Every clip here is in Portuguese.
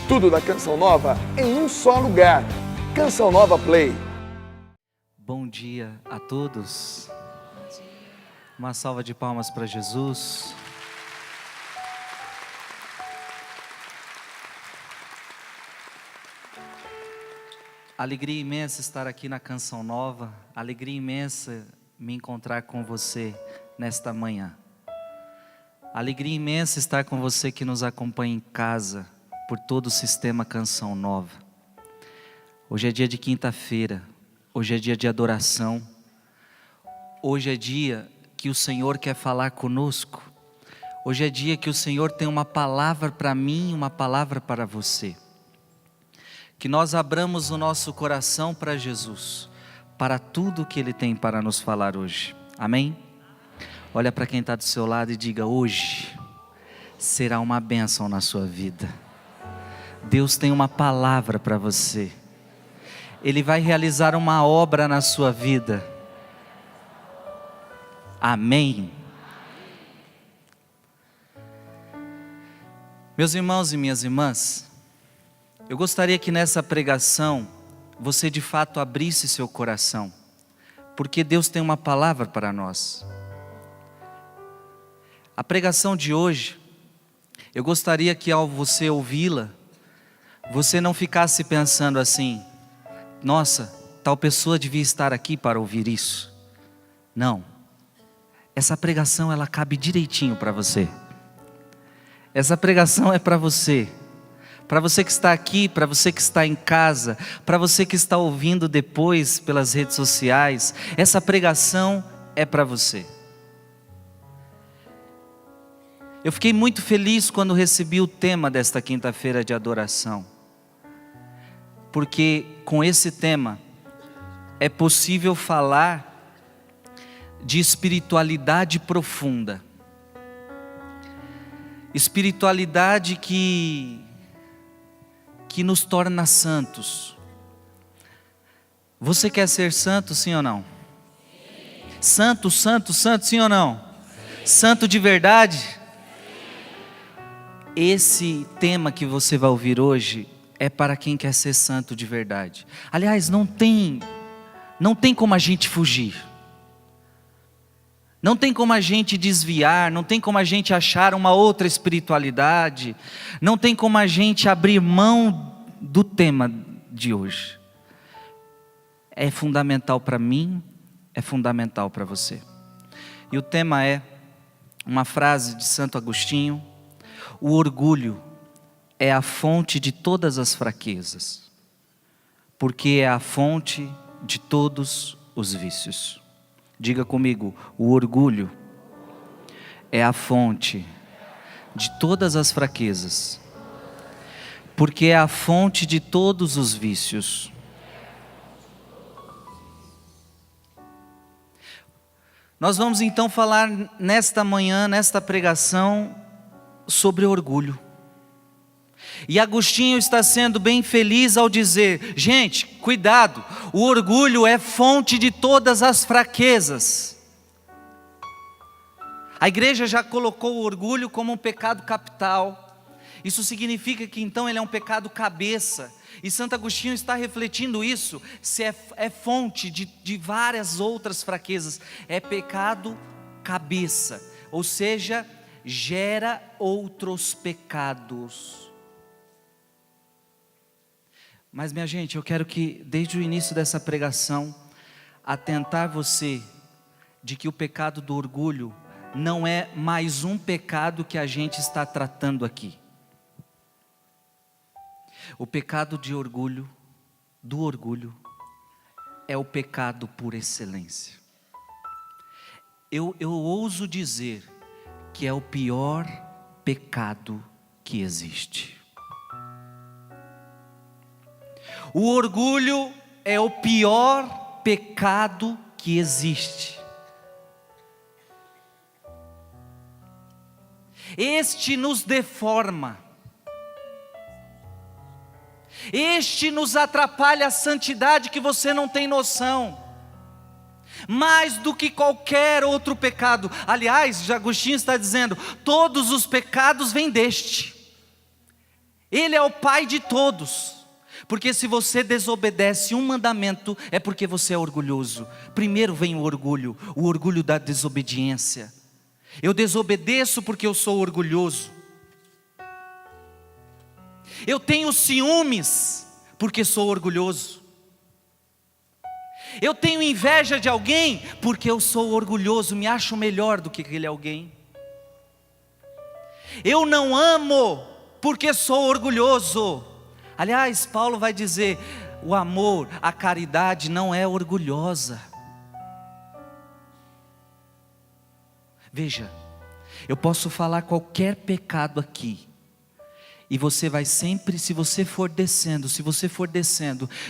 Tudo da Canção Nova em um só lugar. Canção Nova Play. Bom dia a todos. Uma salva de palmas para Jesus. Alegria imensa estar aqui na Canção Nova. Alegria imensa me encontrar com você nesta manhã. Alegria imensa estar com você que nos acompanha em casa, por todo o sistema Canção Nova. Hoje é dia de quinta-feira, hoje é dia de adoração. Hoje é dia que o Senhor quer falar conosco. Hoje é dia que o Senhor tem uma palavra para mim, uma palavra para você. Que nós abramos o nosso coração para Jesus, para tudo que Ele tem para nos falar hoje. Amém? Olha para quem está do seu lado e diga: hoje será uma bênção na sua vida. Deus tem uma palavra para você. Ele vai realizar uma obra na sua vida. Amém? Meus irmãos e minhas irmãs, eu gostaria que nessa pregação você de fato abrisse seu coração, porque Deus tem uma palavra para nós. A pregação de hoje, eu gostaria que ao você ouvi-la, você não ficasse pensando assim: nossa, tal pessoa devia estar aqui para ouvir isso. Não, essa pregação ela cabe direitinho para você. Essa pregação é para você. Para você que está aqui, para você que está em casa, para você que está ouvindo depois pelas redes sociais, essa pregação é para você. Eu fiquei muito feliz quando recebi o tema desta quinta-feira de adoração, porque com esse tema é possível falar de espiritualidade profunda, espiritualidade que nos torna santos. Você quer ser santo, sim ou não? Santo, santo, santo, sim ou não? Santo de verdade? Esse tema que você vai ouvir hoje é para quem quer ser santo de verdade. Aliás, não tem como a gente fugir. Não tem como a gente desviar, não tem como a gente achar uma outra espiritualidade, não tem como a gente abrir mão do tema de hoje. É fundamental para mim, é fundamental para você. E o tema é uma frase de Santo Agostinho: o orgulho é a fonte de todas as fraquezas, porque é a fonte de todos os vícios. Diga comigo: o orgulho é a fonte de todas as fraquezas, porque é a fonte de todos os vícios. Nós vamos então falar nesta manhã, nesta pregação, sobre orgulho. E Agostinho está sendo bem feliz ao dizer: gente, cuidado, o orgulho é fonte de todas as fraquezas. A igreja já colocou o orgulho como um pecado capital. Isso significa que então ele é um pecado cabeça. E Santo Agostinho está refletindo isso, se é fonte de várias outras fraquezas. É pecado cabeça, ou seja, gera outros pecados. Mas minha gente, eu quero que desde o início dessa pregação, atentar você de que o pecado do orgulho não é mais um pecado que a gente está tratando aqui. O pecado de orgulho, do orgulho, é o pecado por excelência. Eu ouso dizer que é o pior pecado que existe. O orgulho é o pior pecado que existe. Este nos deforma. Este nos atrapalha a santidade que você não tem noção. Mais do que qualquer outro pecado. Aliás, Agostinho está dizendo, todos os pecados vêm deste. Ele é o pai de todos. Porque se você desobedece um mandamento, é porque você é orgulhoso. Primeiro vem o orgulho da desobediência. Eu desobedeço porque eu sou orgulhoso. Eu tenho ciúmes porque sou orgulhoso. Eu tenho inveja de alguém porque eu sou orgulhoso, me acho melhor do que aquele alguém. Eu não amo porque sou orgulhoso. Aliás, Paulo vai dizer, o amor, a caridade não é orgulhosa. Veja, eu posso falar qualquer pecado aqui, e você vai sempre, se você for descendo,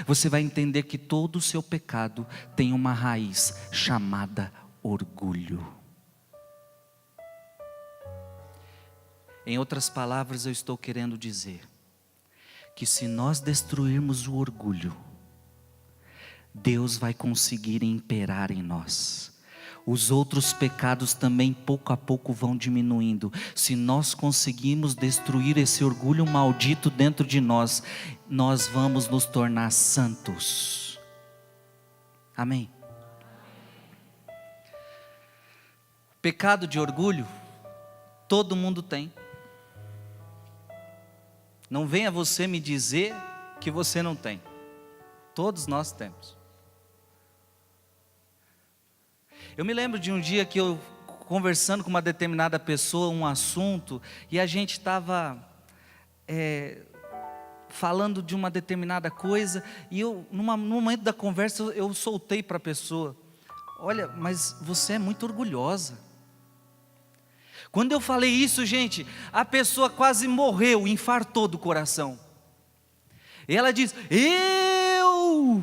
você vai entender que todo o seu pecado tem uma raiz chamada orgulho. Em outras palavras, eu estou querendo dizer que se nós destruirmos o orgulho, Deus vai conseguir imperar em nós. Os outros pecados também pouco a pouco vão diminuindo. Se nós conseguimos destruir esse orgulho maldito dentro de nós, nós vamos nos tornar santos. Amém? Pecado de orgulho, todo mundo tem. Não venha você me dizer que você não tem. Todos nós temos. Eu me lembro de um dia que eu, conversando com uma determinada pessoa, um assunto, e a gente estava falando de uma determinada coisa, e eu, no momento da conversa, eu soltei para a pessoa, olha, mas você é muito orgulhosa. Quando eu falei isso, gente, a pessoa quase morreu, infartou do coração. E ela diz, eu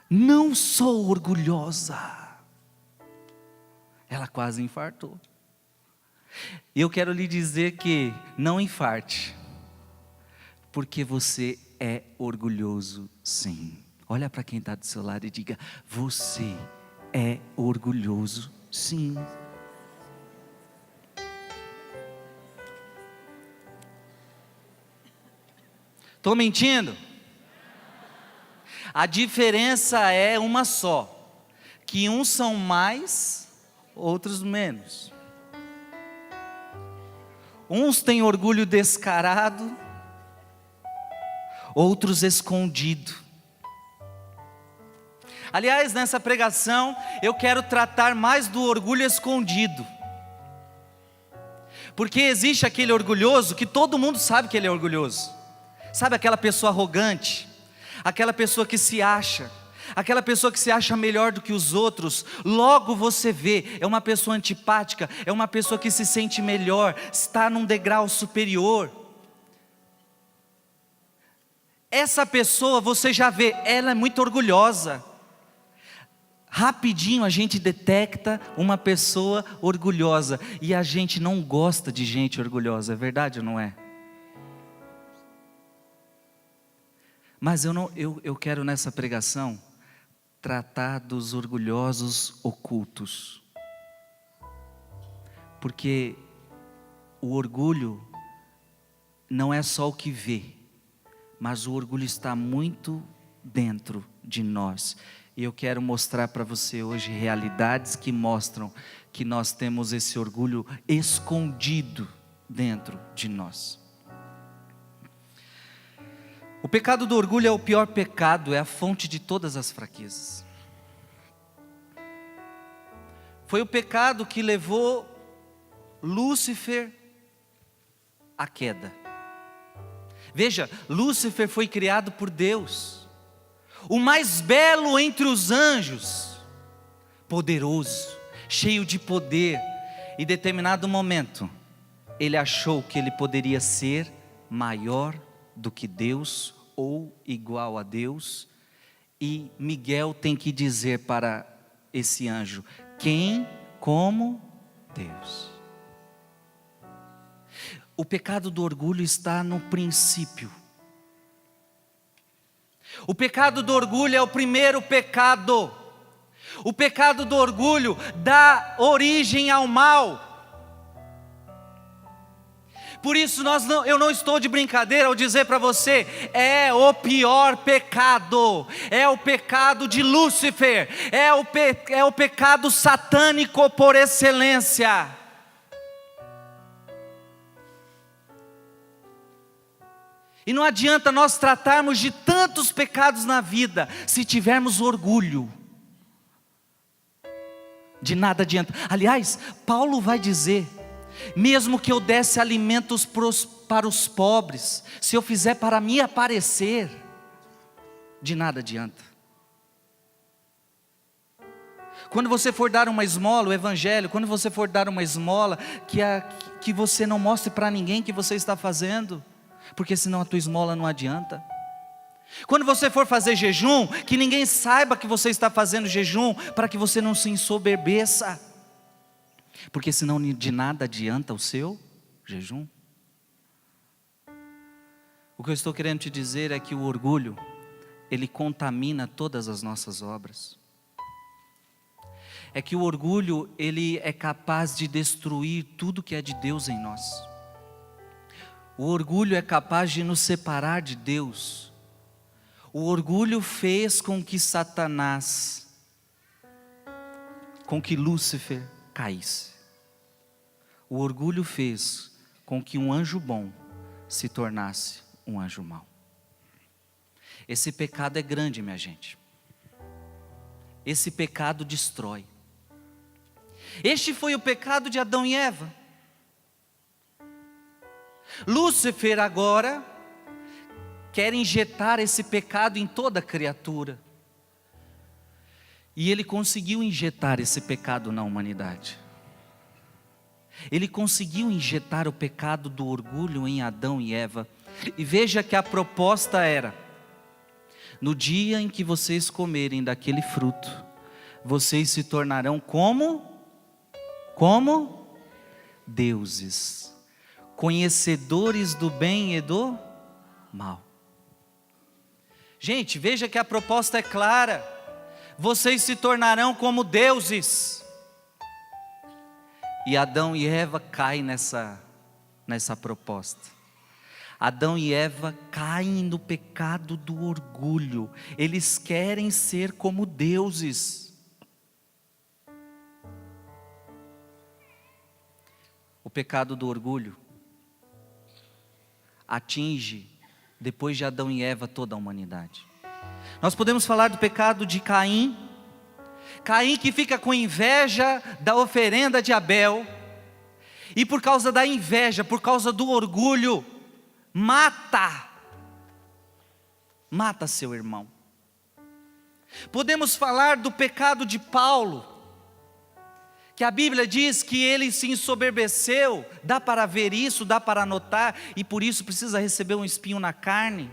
não sou orgulhosa. Ela quase infartou. E eu quero lhe dizer que não infarte, porque você é orgulhoso sim. Olha para quem está do seu lado e diga, você é orgulhoso sim. Estou mentindo? A diferença é uma só, que uns são mais, outros menos. Uns têm orgulho descarado, outros escondido. Aliás, nessa pregação, eu quero tratar mais do orgulho escondido. Porque existe aquele orgulhoso que todo mundo sabe que ele é orgulhoso. Sabe aquela pessoa arrogante, aquela pessoa que se acha, aquela pessoa que se acha melhor do que os outros, logo você vê, é uma pessoa antipática, é uma pessoa que se sente melhor, está num degrau superior. Essa pessoa você já vê, ela é muito orgulhosa. Rapidinho a gente detecta uma pessoa orgulhosa, e a gente não gosta de gente orgulhosa, é verdade ou não é? Mas eu quero nessa pregação tratar dos orgulhosos ocultos. Porque o orgulho não é só o que vê, mas o orgulho está muito dentro de nós. E eu quero mostrar para você hoje realidades que mostram que nós temos esse orgulho escondido dentro de nós. O pecado do orgulho é o pior pecado, é a fonte de todas as fraquezas. Foi o pecado que levou Lúcifer à queda. Veja, Lúcifer foi criado por Deus, o mais belo entre os anjos, poderoso, cheio de poder. Em determinado momento, ele achou que ele poderia ser maior do que Deus ou igual a Deus, e Miguel tem que dizer para esse anjo, quem como Deus? O pecado do orgulho está no princípio. O pecado do orgulho é o primeiro pecado. O pecado do orgulho dá origem ao mal. Por isso eu não estou de brincadeira ao dizer para você, é o pior pecado, é o pecado de Lúcifer, é o pecado satânico por excelência. E não adianta nós tratarmos de tantos pecados na vida, se tivermos orgulho. De nada adianta. Aliás, Paulo vai dizer, mesmo que eu desse alimentos para os pobres, se eu fizer para me aparecer, de nada adianta. Quando você for dar uma esmola, o evangelho, quando você for dar uma esmola, que você não mostre para ninguém que você está fazendo, porque senão a tua esmola não adianta. Quando você for fazer jejum, que ninguém saiba que você está fazendo jejum, para que você não se ensoberbeça, porque senão de nada adianta o seu jejum. O que eu estou querendo te dizer é que o orgulho, ele contamina todas as nossas obras. É que o orgulho, ele é capaz de destruir tudo que é de Deus em nós. O orgulho é capaz de nos separar de Deus. O orgulho fez com que Satanás, com que Lúcifer caísse. O orgulho fez com que um anjo bom se tornasse um anjo mau. Esse pecado é grande, minha gente. Esse pecado destrói. Este foi o pecado de Adão e Eva. Lúcifer agora quer injetar esse pecado em toda criatura. E ele conseguiu injetar esse pecado na humanidade. Ele conseguiu injetar o pecado do orgulho em Adão e Eva. E veja que a proposta era: no dia em que vocês comerem daquele fruto, vocês se tornarão como deuses, conhecedores do bem e do mal. Gente, veja que a proposta é clara: vocês se tornarão como deuses. E Adão e Eva caem nessa proposta. Adão e Eva caem no pecado do orgulho. Eles querem ser como deuses. O pecado do orgulho atinge, depois de Adão e Eva, toda a humanidade. Nós podemos falar do pecado de Caim. Caim que fica com inveja da oferenda de Abel, e por causa da inveja, por causa do orgulho, mata seu irmão. Podemos falar do pecado de Paulo, que a Bíblia diz que ele se ensoberbeceu. Dá para ver isso, dá para notar, e por isso precisa receber um espinho na carne,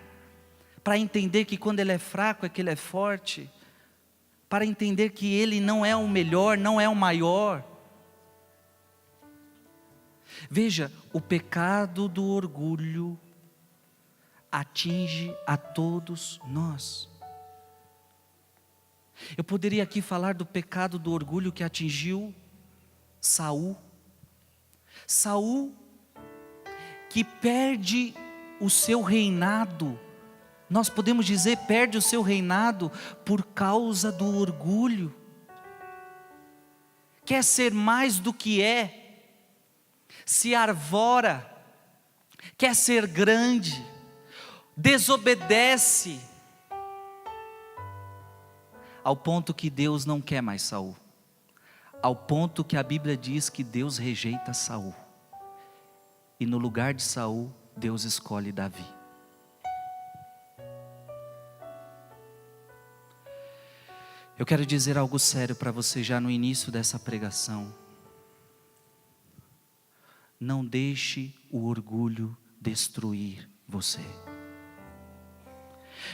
para entender que quando ele é fraco é que ele é forte, para entender que ele não é o melhor, não é o maior. Veja, o pecado do orgulho atinge a todos nós. Eu poderia aqui falar do pecado do orgulho que atingiu Saul. Saul, que perde o seu reinado, nós podemos dizer, perde o seu reinado por causa do orgulho. Quer ser mais do que é, se arvora, quer ser grande, desobedece, ao ponto que Deus não quer mais Saul, ao ponto que a Bíblia diz que Deus rejeita Saul, e no lugar de Saul, Deus escolhe Davi. Eu quero dizer algo sério para você já no início dessa pregação. Não deixe o orgulho destruir você.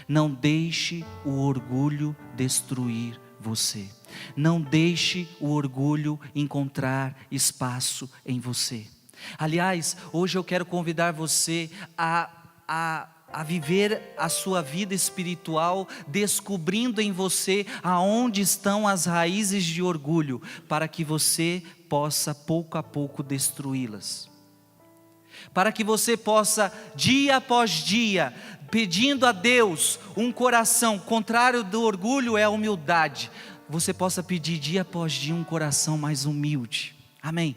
Não deixe o orgulho destruir você. Não deixe o orgulho encontrar espaço em você. Aliás, hoje eu quero convidar você a viver a sua vida espiritual, descobrindo em você aonde estão as raízes de orgulho, para que você possa pouco a pouco destruí-las. para que você possa, dia após dia, pedindo a Deus um coração, contrário do orgulho é a humildade, você possa pedir dia após dia um coração mais humilde. Amém?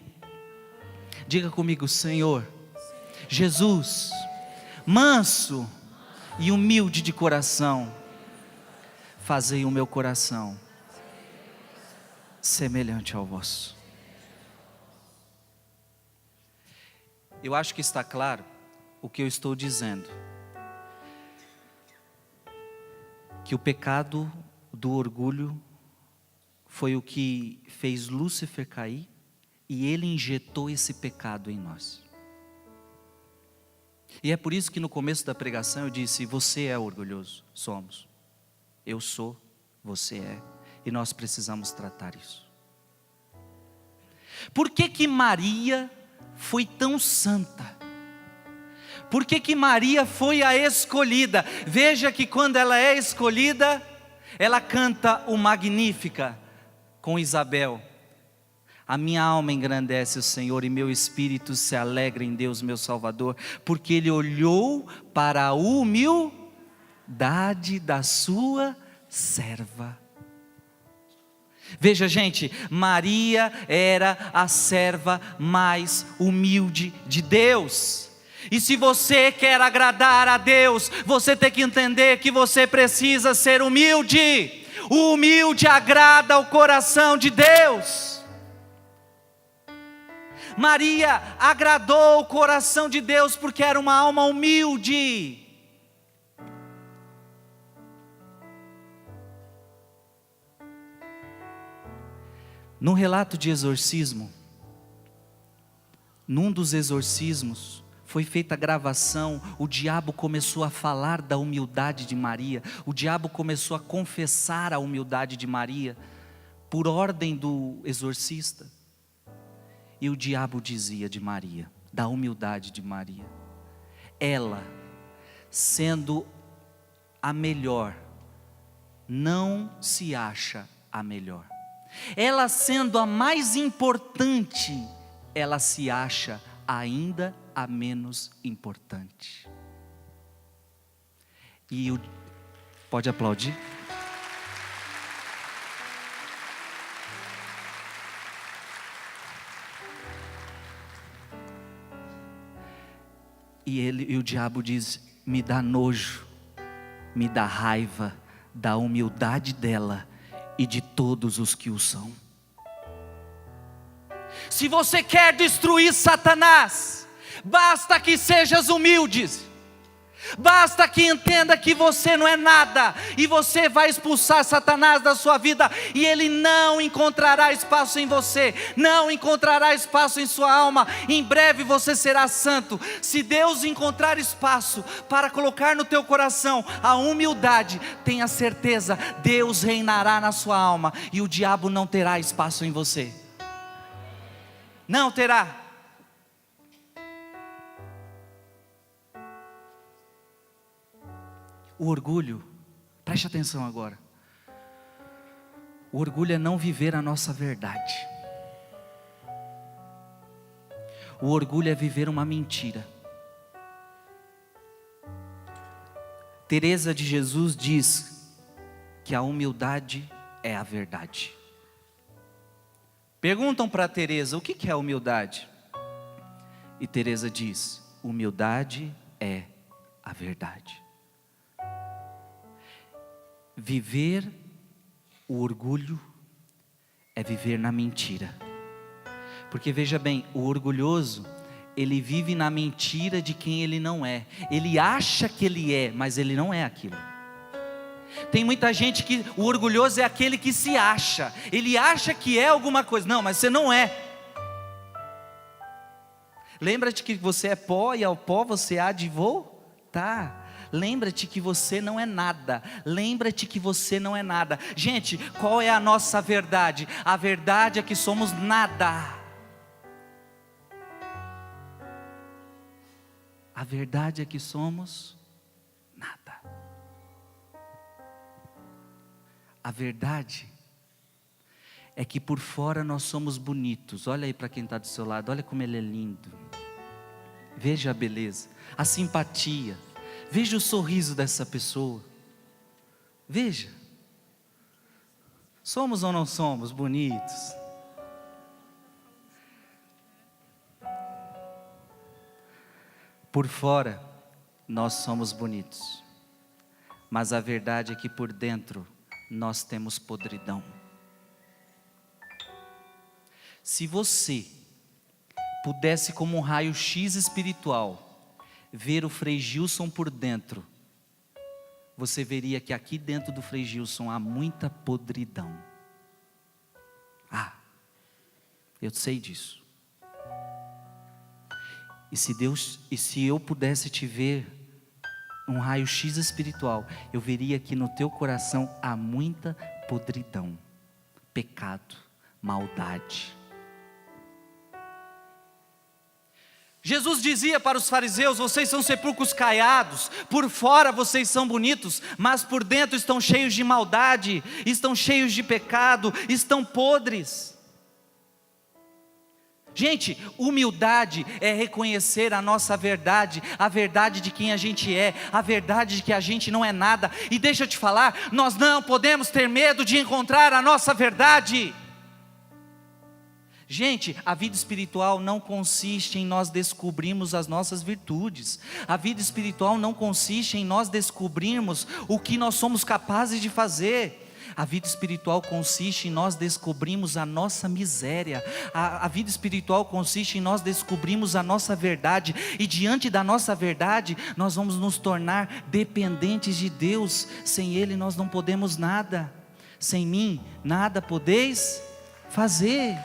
Diga comigo: Senhor Jesus, manso e humilde de coração, fazei o meu coração semelhante ao vosso. Eu acho que está claro o que eu estou dizendo, que o pecado do orgulho foi o que fez Lúcifer cair, e ele injetou esse pecado em nós. E é por isso que no começo da pregação eu disse: você é orgulhoso, somos, eu sou, você é, e nós precisamos tratar isso. Por que que Maria foi tão santa? Por que que Maria foi a escolhida? Veja que quando ela é escolhida, ela canta o Magnífica com Isabel. A minha alma engrandece o Senhor e meu espírito se alegra em Deus meu Salvador, porque Ele olhou para a humildade da sua serva. Veja, gente, Maria era a serva mais humilde de Deus. E se você quer agradar a Deus, você tem que entender que você precisa ser humilde. O humilde agrada o coração de Deus. Maria agradou o coração de Deus porque era uma alma humilde. No relato de exorcismo, num dos exorcismos, foi feita a gravação, o diabo começou a falar da humildade de Maria, o diabo começou a confessar a humildade de Maria, por ordem do exorcista. E o diabo dizia de Maria, da humildade de Maria: ela, sendo a melhor, não se acha a melhor. Ela sendo a mais importante, ela se acha ainda a menos importante. Pode aplaudir? E o diabo diz: me dá nojo, me dá raiva da humildade dela e de todos os que o são. Se você quer destruir Satanás, basta que sejas humilde, basta que entenda que você não é nada, e você vai expulsar Satanás da sua vida, e ele não encontrará espaço em você, não encontrará espaço em sua alma. Em breve você será santo. Se Deus encontrar espaço para colocar no teu coração a humildade, tenha certeza, Deus reinará na sua alma, e o diabo não terá espaço em você. Não terá. O orgulho, preste atenção agora. O orgulho é não viver a nossa verdade. O orgulho é viver uma mentira. Teresa de Jesus diz que a humildade é a verdade. Perguntam para Teresa: o que é humildade? E Teresa diz: humildade é a verdade. Viver o orgulho é viver na mentira. Porque veja bem, o orgulhoso, ele vive na mentira de quem ele não é. Ele acha que ele é, mas ele não é aquilo. Tem muita gente que o orgulhoso é aquele que se acha. Ele acha que é alguma coisa. Não, mas você não é. Lembra-te que você é pó e ao pó você há de voltar. Lembra-te que você não é nada. Lembra-te que você não é nada. Gente, qual é a nossa verdade? A verdade é que somos nada. A verdade é que somos nada. A verdade é que por fora nós somos bonitos. Olha aí para quem está do seu lado, olha como ele é lindo. Veja a beleza, a simpatia. Veja o sorriso dessa pessoa. Veja. Somos ou não somos bonitos? Por fora, nós somos bonitos. Mas a verdade é que por dentro, nós temos podridão. Se você pudesse, como um raio-x espiritual, ver o Frei Gilson por dentro, você veria que aqui dentro do Frei Gilson há muita podridão. Eu sei disso. E se eu pudesse te ver um raio-x espiritual, eu veria que no teu coração há muita podridão, pecado, maldade. Jesus dizia para os fariseus: vocês são sepulcros caiados, por fora vocês são bonitos, mas por dentro estão cheios de maldade, estão cheios de pecado, estão podres. Gente, humildade é reconhecer a nossa verdade, a verdade de quem a gente é, a verdade de que a gente não é nada. E deixa eu te falar, nós não podemos ter medo de encontrar a nossa verdade. Gente, a vida espiritual não consiste em nós descobrirmos as nossas virtudes. A vida espiritual não consiste em nós descobrirmos o que nós somos capazes de fazer. A vida espiritual consiste em nós descobrirmos a nossa miséria. A vida espiritual consiste em nós descobrirmos a nossa verdade. E diante da nossa verdade, nós vamos nos tornar dependentes de Deus. Sem Ele nós não podemos nada. Sem mim, nada podeis fazer.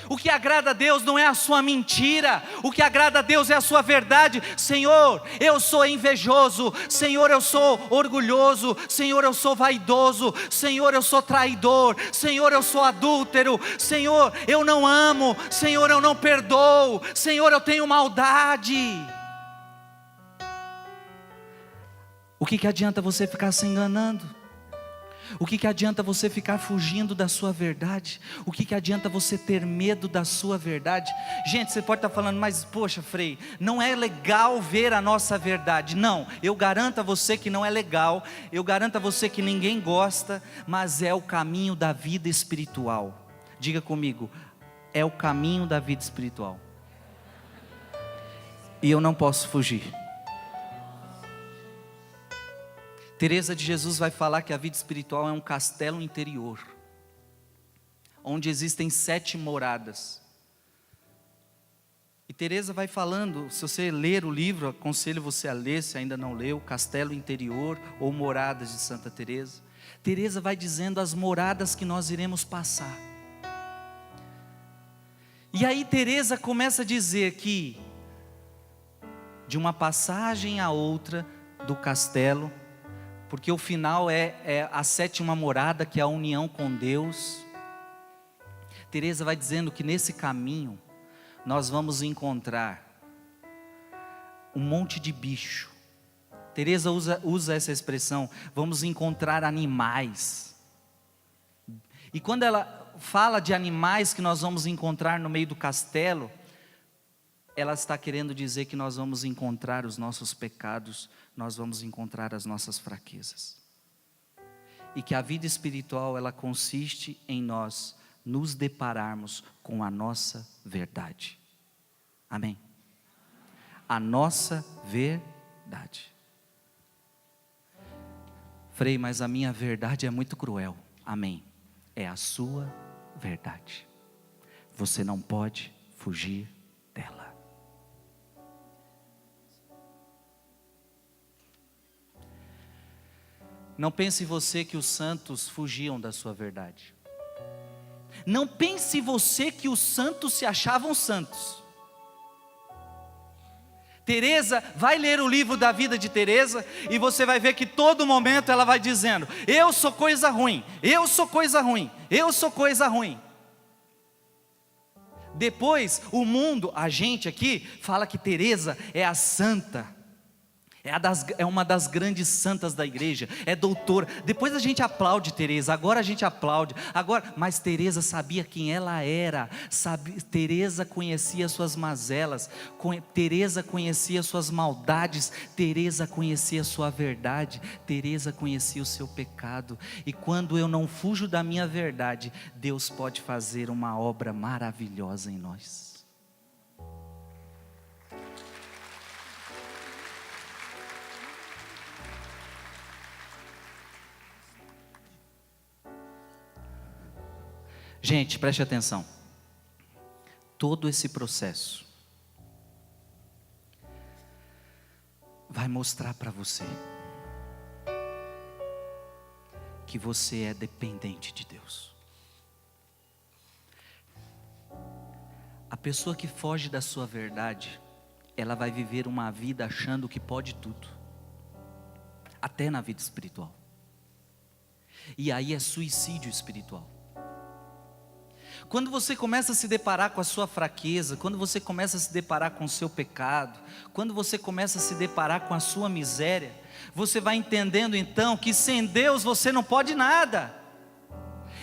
O que agrada a Deus não é a sua mentira, o que agrada a Deus é a sua verdade. Senhor, eu sou invejoso, Senhor, eu sou orgulhoso, Senhor, eu sou vaidoso, Senhor, eu sou traidor, Senhor, eu sou adúltero, Senhor, eu não amo, Senhor, eu não perdoo, Senhor, eu tenho maldade. O que adianta você ficar se enganando? O que adianta você ficar fugindo da sua verdade? O que adianta você ter medo da sua verdade? Gente, você pode estar falando, mas poxa, Frei, não é legal ver a nossa verdade. Não, eu garanto a você que não é legal, eu garanto a você que ninguém gosta, mas é o caminho da vida espiritual. Diga comigo, é o caminho da vida espiritual. E eu não posso fugir. Teresa de Jesus vai falar que a vida espiritual é um castelo interior, onde existem 7 moradas. E Teresa vai falando, se você ler o livro, aconselho você a ler, se ainda não leu, Castelo Interior ou Moradas de Santa Teresa. Teresa vai dizendo as moradas que nós iremos passar. E aí Teresa começa a dizer que de uma passagem a outra do castelo, porque o final é a 7ª morada, que é a união com Deus. Teresa vai dizendo que nesse caminho nós vamos encontrar um monte de bicho. Teresa usa essa expressão, vamos encontrar animais. E quando ela fala de animais que nós vamos encontrar no meio do castelo, ela está querendo dizer que nós vamos encontrar os nossos pecados, nós vamos encontrar as nossas fraquezas. E que a vida espiritual, ela consiste em nós nos depararmos com a nossa verdade. Amém? A nossa verdade. Frei, mas a minha verdade é muito cruel. Amém? É a sua verdade. Você não pode fugir dela. Não pense você que os santos fugiam da sua verdade. Não pense você que os santos se achavam santos. Teresa, vai ler o livro da vida de Teresa e você vai ver que todo momento ela vai dizendo: eu sou coisa ruim, eu sou coisa ruim, eu sou coisa ruim. Depois o mundo, a gente aqui, fala que Teresa é a santa. É uma das grandes santas da igreja, é doutora. Depois a gente aplaude Teresa, agora a gente aplaude. Mas Teresa sabia quem ela era, Teresa conhecia suas mazelas, Teresa conhecia suas maldades, Teresa conhecia sua verdade, Teresa conhecia o seu pecado. E quando eu não fujo da minha verdade, Deus pode fazer uma obra maravilhosa em nós. Gente, preste atenção. Todo esse processo vai mostrar para você que você é dependente de Deus. A pessoa que foge da sua verdade, ela vai viver uma vida achando que pode tudo, até na vida espiritual. E aí é suicídio espiritual. Quando você começa a se deparar com a sua fraqueza, quando você começa a se deparar com o seu pecado, quando você começa a se deparar com a sua miséria, você vai entendendo então que sem Deus você não pode nada.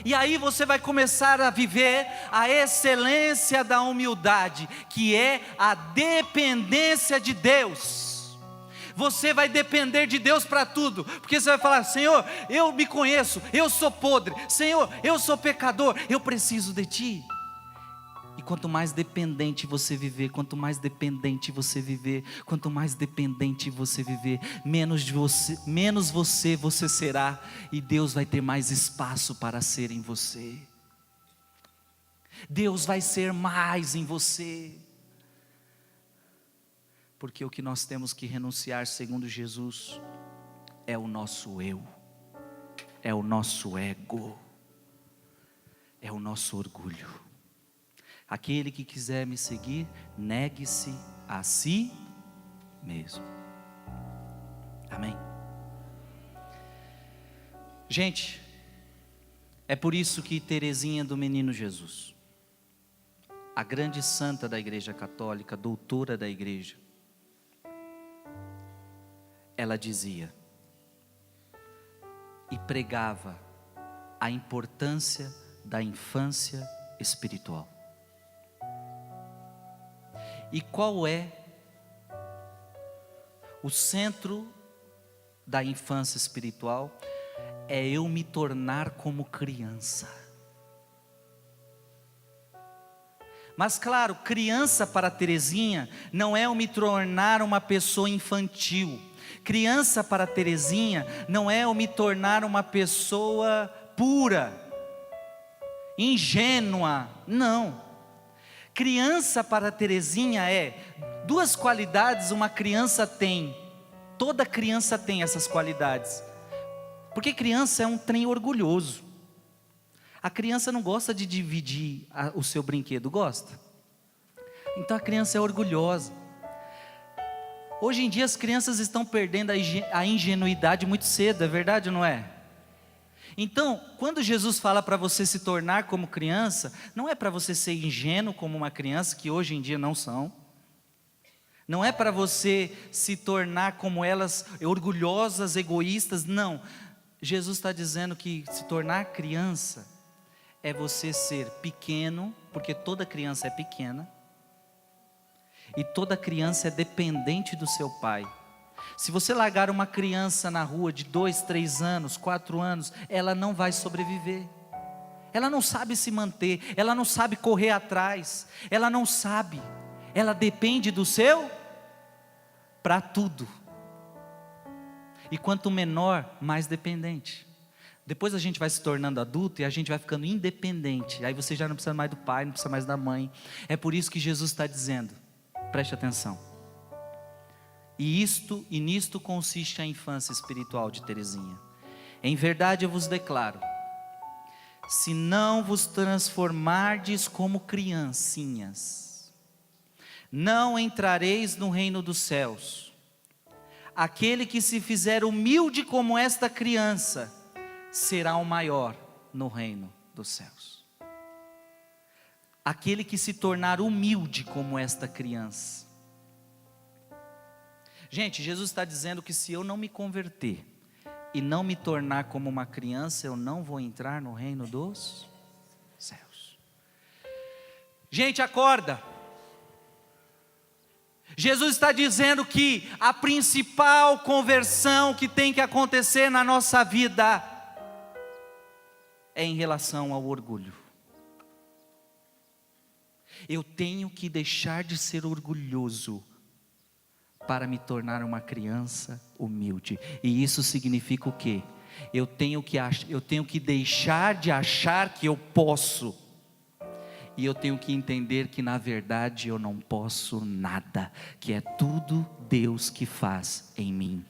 E aí você vai começar a viver a excelência da humildade, que é a dependência de Deus. Você vai depender de Deus para tudo, porque você vai falar: Senhor, eu me conheço, eu sou podre, Senhor, eu sou pecador, eu preciso de Ti. E quanto mais dependente você viver, quanto mais dependente você viver, quanto mais dependente você viver, menos você será, e Deus vai ter mais espaço para ser em você. Deus vai ser mais em você. Porque o que nós temos que renunciar, segundo Jesus, é o nosso eu, é o nosso ego, é o nosso orgulho. Aquele que quiser me seguir, negue-se a si mesmo. Amém? Gente, é por isso que Teresinha do Menino Jesus, a grande santa da Igreja Católica, doutora da Igreja, ela dizia e pregava a importância da infância espiritual. E qual é o centro da infância espiritual? É eu me tornar como criança. Mas claro, criança para Teresinha não é eu me tornar uma pessoa infantil. Criança para Teresinha não é eu me tornar uma pessoa pura, ingênua, não. Criança para Teresinha é duas qualidades uma criança tem. Toda criança tem essas qualidades. Porque criança é um trem orgulhoso. A criança não gosta de dividir o seu brinquedo, gosta? Então a criança é orgulhosa. Hoje em dia as crianças estão perdendo a ingenuidade muito cedo, é verdade ou não é? Então, quando Jesus fala para você se tornar como criança, não é para você ser ingênuo como uma criança, que hoje em dia não são. Não é para você se tornar como elas, orgulhosas, egoístas, não. Jesus está dizendo que se tornar criança é você ser pequeno, porque toda criança é pequena. E toda criança é dependente do seu pai. Se você largar uma criança na rua de 2, 3 anos, 4 anos, ela não vai sobreviver. Ela não sabe se manter, ela não sabe correr atrás, ela não sabe. Ela depende do seu para tudo. E quanto menor, mais dependente. Depois a gente vai se tornando adulto e a gente vai ficando independente. Aí você já não precisa mais do pai, não precisa mais da mãe. É por isso que Jesus está dizendo, preste atenção. E nisto consiste a infância espiritual de Teresinha. Em verdade eu vos declaro, se não vos transformardes como criancinhas, não entrareis no reino dos céus. Aquele que se fizer humilde como esta criança, será o maior no reino dos céus. Aquele que se tornar humilde como esta criança. Gente, Jesus está dizendo que se eu não me converter e não me tornar como uma criança, eu não vou entrar no reino dos céus. Gente, acorda. Jesus está dizendo que a principal conversão que tem que acontecer na nossa vida é em relação ao orgulho. Eu tenho que deixar de ser orgulhoso para me tornar uma criança humilde. E isso significa o quê? Eu tenho que deixar de achar que eu posso. E eu tenho que entender que na verdade eu não posso nada, que é tudo Deus que faz em mim.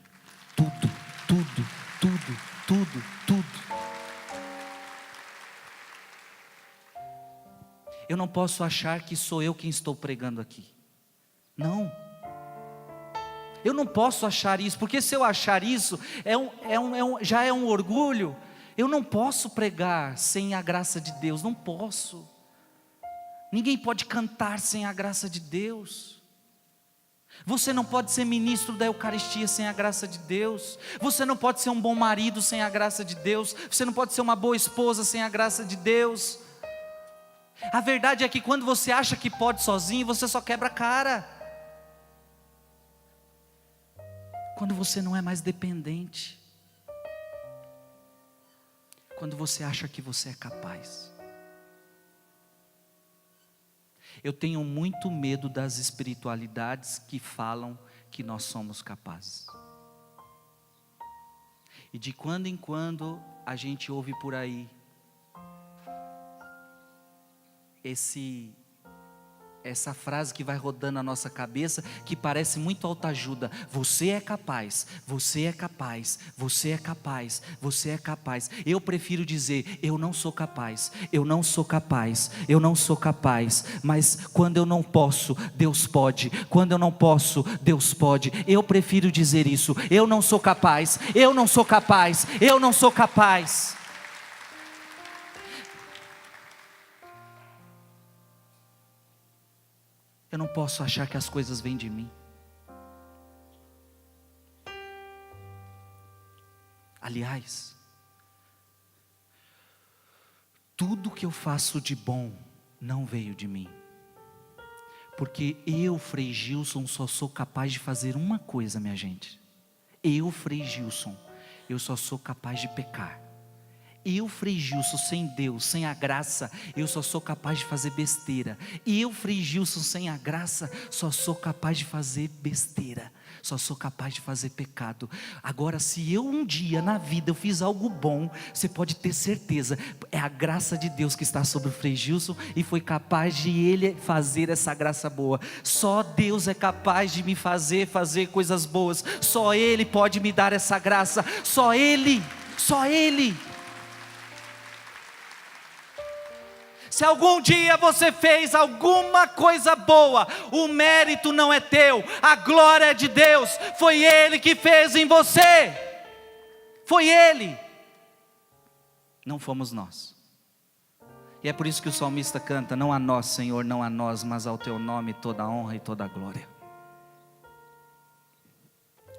Tudo, tudo, tudo, tudo, tudo. Eu não posso achar que sou eu quem estou pregando aqui. Não. Eu não posso achar isso, porque se eu achar isso, já é um orgulho. Eu não posso pregar sem a graça de Deus, não posso. Ninguém pode cantar sem a graça de Deus. Você não pode ser ministro da Eucaristia sem a graça de Deus. Você não pode ser um bom marido sem a graça de Deus. Você não pode ser uma boa esposa sem a graça de Deus. A verdade é que quando você acha que pode sozinho, você só quebra a cara. Quando você não é mais dependente. Quando você acha que você é capaz. Eu tenho muito medo das espiritualidades que falam que nós somos capazes. E de quando em quando a gente ouve por aí essa frase que vai rodando na nossa cabeça, que parece muito autoajuda: você é capaz, você é capaz, você é capaz, você é capaz. Eu prefiro dizer: eu não sou capaz, eu não sou capaz, eu não sou capaz. Mas quando eu não posso, Deus pode. Quando eu não posso, Deus pode. Eu prefiro dizer isso: eu não sou capaz, eu não sou capaz, eu não sou capaz. Eu não posso achar que as coisas vêm de mim. Aliás, tudo que eu faço de bom não veio de mim. Porque eu, Frei Gilson, só sou capaz de fazer uma coisa, minha gente. Eu, Frei Gilson, eu só sou capaz de pecar. Eu, Frei Gilson, sem Deus, sem a graça, eu só sou capaz de fazer besteira. Eu, Frei Gilson, sem a graça, só sou capaz de fazer besteira. Só sou capaz de fazer pecado. Agora, se eu um dia na vida eu fiz algo bom, você pode ter certeza, é a graça de Deus que está sobre o Frei Gilson, e foi capaz de ele fazer essa graça boa. Só Deus é capaz de me fazer coisas boas. Só Ele pode me dar essa graça. Só Ele, só Ele. Se algum dia você fez alguma coisa boa, o mérito não é teu, a glória é de Deus. Foi Ele que fez em você. Foi Ele. Não fomos nós. E é por isso que o salmista canta: não a nós, Senhor, não a nós, mas ao teu nome toda a honra e toda a glória.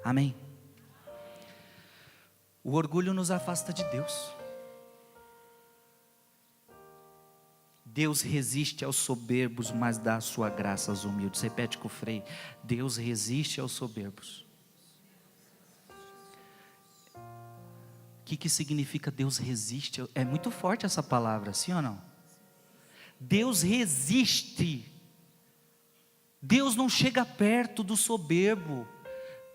Amém. O orgulho nos afasta de Deus. Deus resiste aos soberbos, mas dá a sua graça aos humildes. Repete com o Frei: Deus resiste aos soberbos. O que significa Deus resiste? É muito forte essa palavra, sim ou não? Deus resiste. Deus não chega perto do soberbo.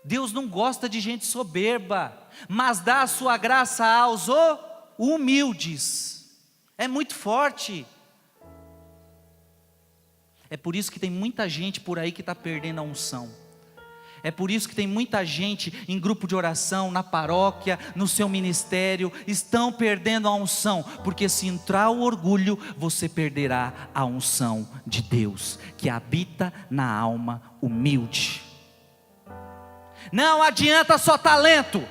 Deus não gosta de gente soberba, mas dá a sua graça aos humildes. É muito forte. É por isso que tem muita gente por aí que está perdendo a unção. É por isso que tem muita gente em grupo de oração, na paróquia, no seu ministério, estão perdendo a unção. Porque se entrar o orgulho, você perderá a unção de Deus, que habita na alma humilde. Não adianta só talento,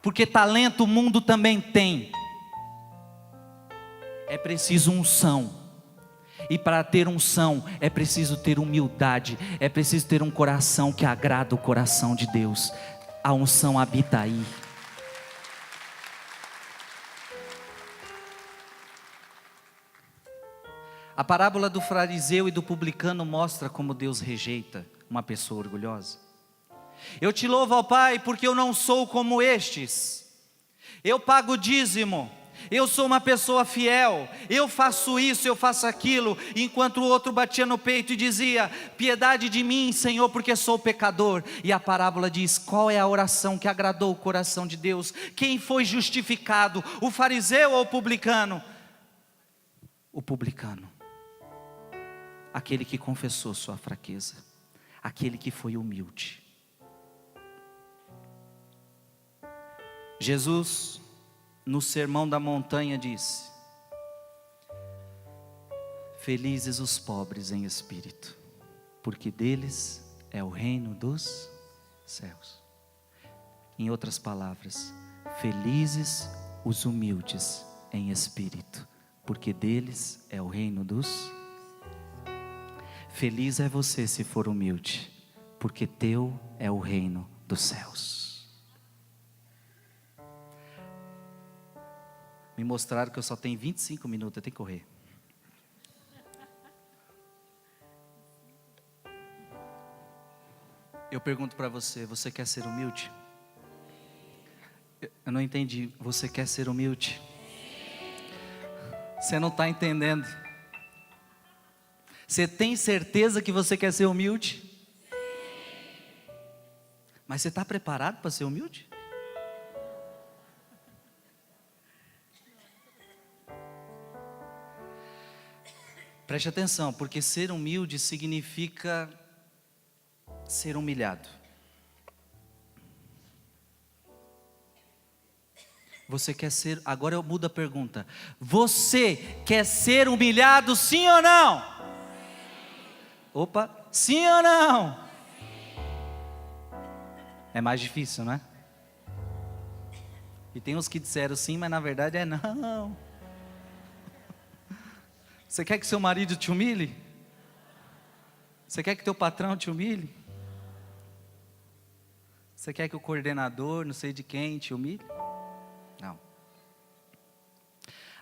porque talento o mundo também tem. É preciso unção. E para ter unção é preciso ter humildade, é preciso ter um coração que agrada o coração de Deus. A unção habita aí. A parábola do fariseu e do publicano mostra como Deus rejeita uma pessoa orgulhosa. Eu te louvo, ó Pai, porque eu não sou como estes. Eu pago dízimo, eu sou uma pessoa fiel, eu faço isso, eu faço aquilo, enquanto o outro batia no peito e dizia: piedade de mim, Senhor, porque sou pecador. E a parábola diz: qual é a oração que agradou o coração de Deus? Quem foi justificado, o fariseu ou o publicano? O publicano, aquele que confessou sua fraqueza, aquele que foi humilde. Jesus, no Sermão da Montanha, disse: felizes os pobres em espírito, porque deles é o reino dos céus. Em outras palavras, felizes os humildes em espírito, porque deles é o reino dos céus. Feliz é você se for humilde, porque teu é o reino dos céus. Me mostraram que eu só tenho 25 minutos, eu tenho que correr. Eu pergunto para você: você quer ser humilde? Eu não entendi. Você quer ser humilde? Você não está entendendo. Você tem certeza que você quer ser humilde? Mas você está preparado para ser humilde? Preste atenção, porque ser humilde significa ser humilhado. Você quer ser, agora eu mudo a pergunta: você quer ser humilhado, sim ou não? Opa, sim ou não? É mais difícil, não é? E tem uns que disseram sim, mas na verdade é não. Você quer que seu marido te humilhe? Você quer que teu patrão te humilhe? Você quer que o coordenador, não sei de quem, te humilhe? Não.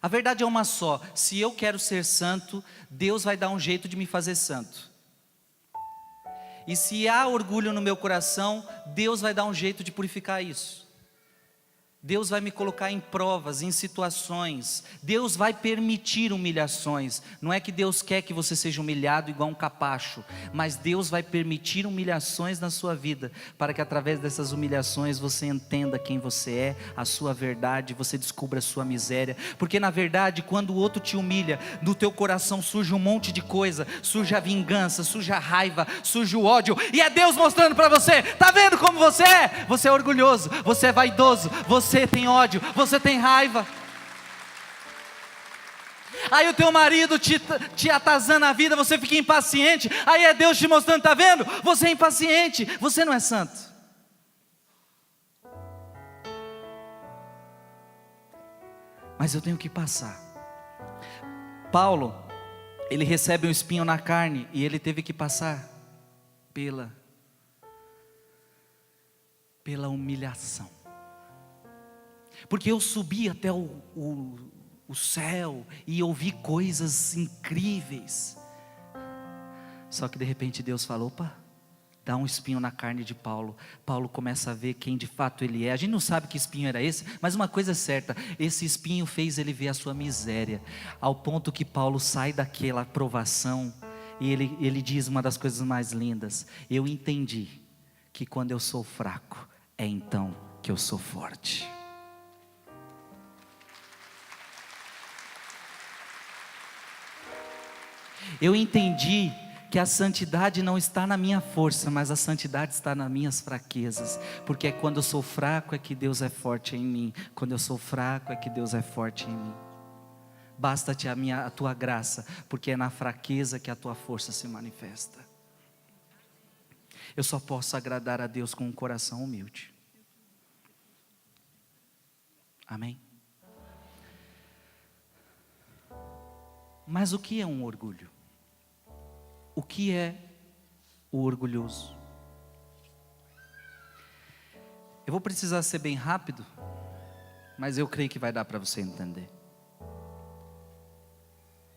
A verdade é uma só: se eu quero ser santo, Deus vai dar um jeito de me fazer santo. E se há orgulho no meu coração, Deus vai dar um jeito de purificar isso. Deus vai me colocar em provas, em situações. Deus vai permitir humilhações. Não é que Deus quer que você seja humilhado igual um capacho, mas Deus vai permitir humilhações na sua vida, para que através dessas humilhações você entenda quem você é, a sua verdade, você descubra a sua miséria. Porque na verdade, quando o outro te humilha, no teu coração surge um monte de coisa, surge a vingança, surge a raiva, surge o ódio, e é Deus mostrando para você: tá vendo como você é? Você é orgulhoso, você é vaidoso, você tem ódio, você tem raiva. Aí o teu marido te atazana a vida, você fica impaciente. Aí é Deus te mostrando: tá vendo? Você é impaciente, você não é santo. Mas eu tenho que passar. Paulo, ele recebe um espinho na carne e ele teve que passar pela humilhação. Porque eu subi até o céu e ouvi coisas incríveis. Só que de repente Deus falou: opa, dá um espinho na carne de Paulo. Paulo começa a ver quem de fato ele é. A gente não sabe que espinho era esse, mas uma coisa é certa: esse espinho fez ele ver a sua miséria, ao ponto que Paulo sai daquela provação e ele diz uma das coisas mais lindas: eu entendi que quando eu sou fraco, é então que eu sou forte. Eu entendi que a santidade não está na minha força, mas a santidade está nas minhas fraquezas. Porque é quando eu sou fraco é que Deus é forte em mim. Quando eu sou fraco é que Deus é forte em mim. Basta-te a tua graça, porque é na fraqueza que a tua força se manifesta. Eu só posso agradar a Deus com um coração humilde. Amém? Mas o que é um orgulho? o que é o orgulhoso. Eu vou precisar ser bem rápido, mas eu creio que vai dar para você entender.